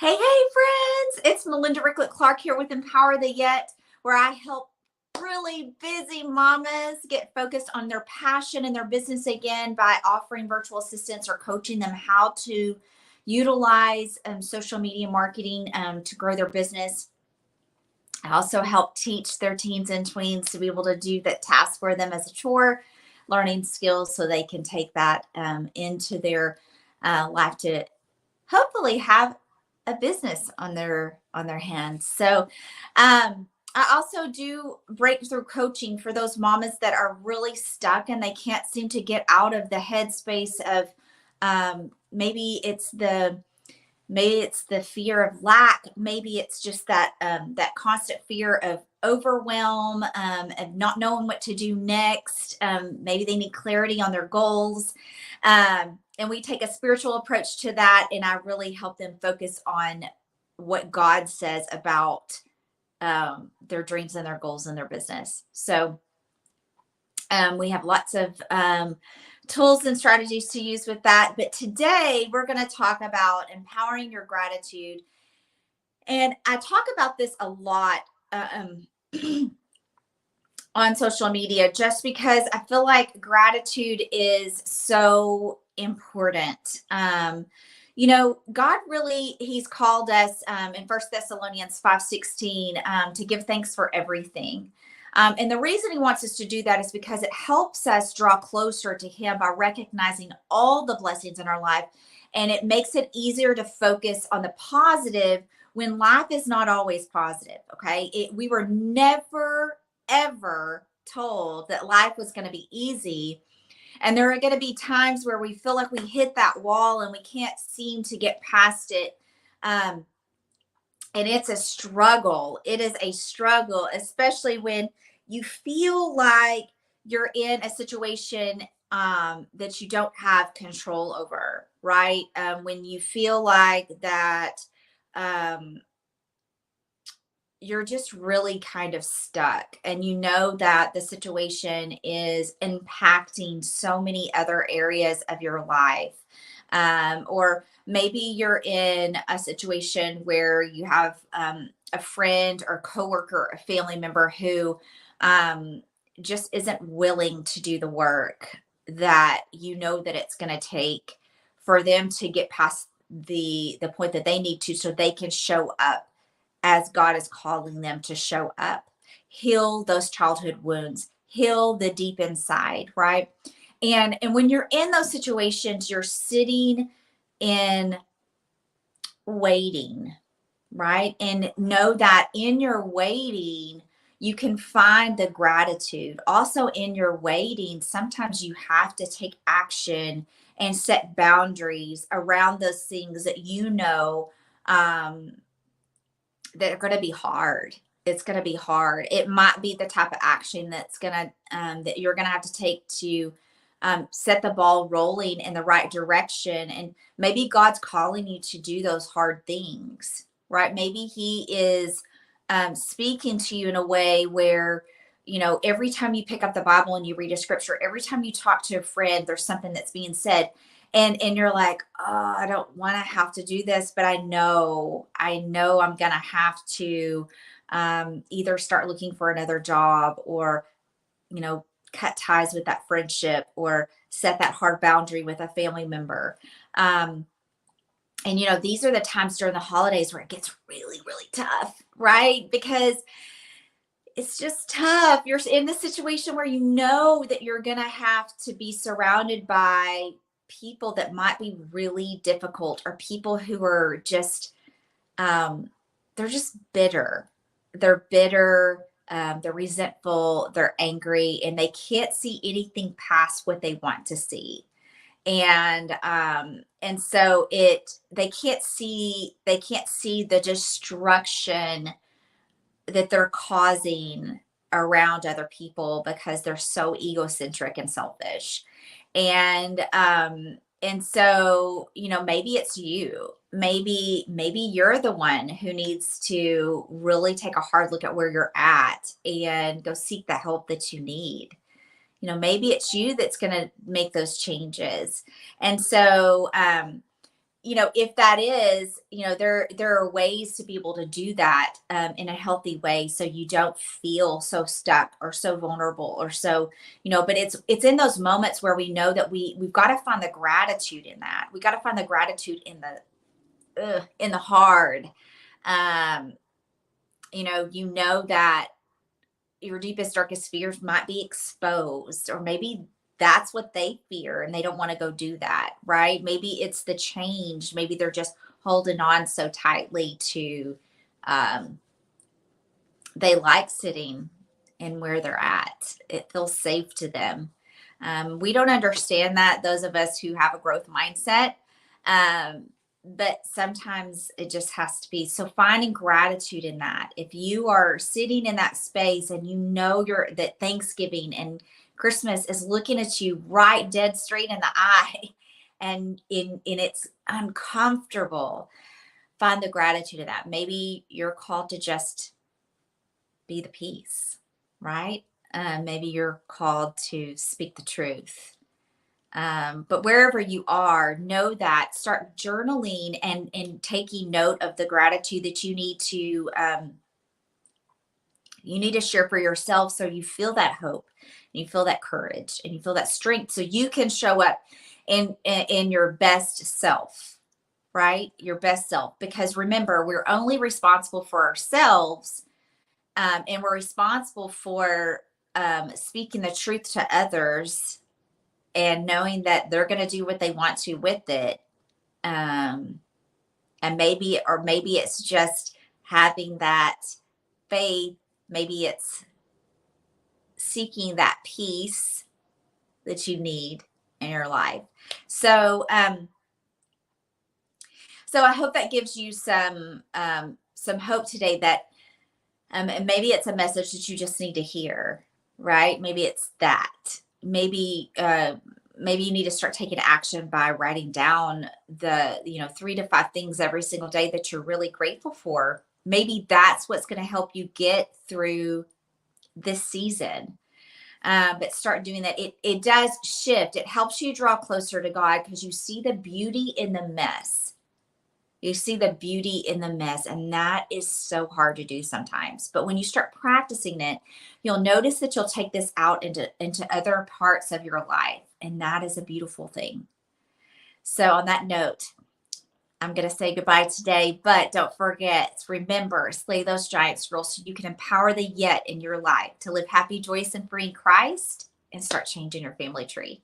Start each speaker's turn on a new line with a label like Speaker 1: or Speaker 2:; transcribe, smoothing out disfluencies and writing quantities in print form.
Speaker 1: Hey, friends! It's Melinda Rychlik-Clark here with Empower the Yet, where I help really busy mamas get focused on their passion and their business again by offering virtual assistants or coaching them how to utilize social media marketing to grow their business. I also help teach their teens and tweens to be able to do that task for them as a chore, learning skills so they can take that into their life to hopefully have a business on their hands. So I also do breakthrough coaching for those mamas that are really stuck and they can't seem to get out of the headspace of maybe it's the fear of lack. Maybe it's just that constant fear of overwhelm, of not knowing what to do next. Maybe they need clarity on their goals. And we take a spiritual approach to that. And I really help them focus on what God says about their dreams and their goals in their business. So we have lots of tools and strategies to use with that. But today we're going to talk about empowering your gratitude. And I talk about this a lot on social media just because I feel like gratitude is so important. God really, he's called us in 1 Thessalonians 5:16 to give thanks for everything. And the reason he wants us to do that is because it helps us draw closer to him by recognizing all the blessings in our life. And it makes it easier to focus on the positive when life is not always positive. Okay. We were never, ever told that life was going to be easy. And there are going to be times where we feel like we hit that wall and we can't seem to get past it. And it's a struggle. It is a struggle, especially when you feel like you're in a situation that you don't have control over, right? When you feel like that you're just really kind of stuck and you know that the situation is impacting so many other areas of your life. Or maybe you're in a situation where you have a friend or coworker, a family member who just isn't willing to do the work that you know that it's going to take for them to get past the point that they need to so they can show up as God is calling them to show up. Heal those childhood wounds, heal the deep inside, right? And when you're in those situations, you're sitting in waiting, right? And know that in your waiting, you can find the gratitude. Also, in your waiting, sometimes you have to take action and set boundaries around those things that you know that are going to be hard. It's going to be hard. It might be the type of action that's going to that you're going to have to take to set the ball rolling in the right direction. And maybe God's calling you to do those hard things, right? Maybe he is speaking to you in a way where, every time you pick up the Bible and you read a scripture, every time you talk to a friend, there's something that's being said. And you're like, oh, I don't want to have to do this, but I know I'm going to have to either start looking for another job or, cut ties with that friendship or set that hard boundary with a family member. And, these are the times during the holidays where it gets really, really tough, right? Because it's just tough. You're in this situation where you know that you're going to have to be surrounded by people that might be really difficult or people who are just, they're just bitter. They're bitter. They're resentful, they're angry, and they can't see anything past what they want to see. And so they can't see the destruction that they're causing around other people because they're so egocentric and selfish. And so, maybe it's you. Maybe you're the one who needs to really take a hard look at where you're at and go seek the help that you need. Maybe it's you that's going to make those changes. And so, if that is, there are ways to be able to do that in a healthy way, so you don't feel so stuck or so vulnerable or so, but it's in those moments where we know that we've got to find the gratitude in that. We got to find the gratitude in the hard. Um, that your deepest, darkest fears might be exposed, or maybe that's what they fear and they don't want to go do that, right? Maybe it's the change. Maybe they're just holding on so tightly to, um, they like sitting in where they're at. It feels safe to them. We don't understand that, those of us who have a growth mindset. Um, but sometimes it just has to be. So finding gratitude in that. If you are sitting in that space and that Thanksgiving and Christmas is looking at you right dead straight in the eye, and it's uncomfortable, find the gratitude of that. Maybe you're called to just be the peace, right? Maybe you're called to speak the truth. But wherever you are, know that, start journaling and taking note of the gratitude that you need to share for yourself, so you feel that hope, and you feel that courage, and you feel that strength, so you can show up in your best self, right? Your best self. Because remember, we're only responsible for ourselves, and we're responsible for speaking the truth to others and knowing that they're going to do what they want to with it. Um, and maybe it's just having that faith. Maybe it's seeking that peace that you need in your life. So, so I hope that gives you some hope today, that, and maybe it's a message that you just need to hear, right? Maybe it's that. Maybe you need to start taking action by writing down the 3 to 5 things every single day that you're really grateful for. Maybe that's what's going to help you get through this season. But start doing that. It does shift. It helps you draw closer to God, because you see the beauty in the mess. You see the beauty in the mess, and that is so hard to do sometimes. But when you start practicing it, you'll notice that you'll take this out into other parts of your life, and that is a beautiful thing. So on that note, I'm going to say goodbye today, but don't forget, remember, slay those giants, girls, so you can empower the yet in your life to live happy, joyous, and free in Christ, and start changing your family tree.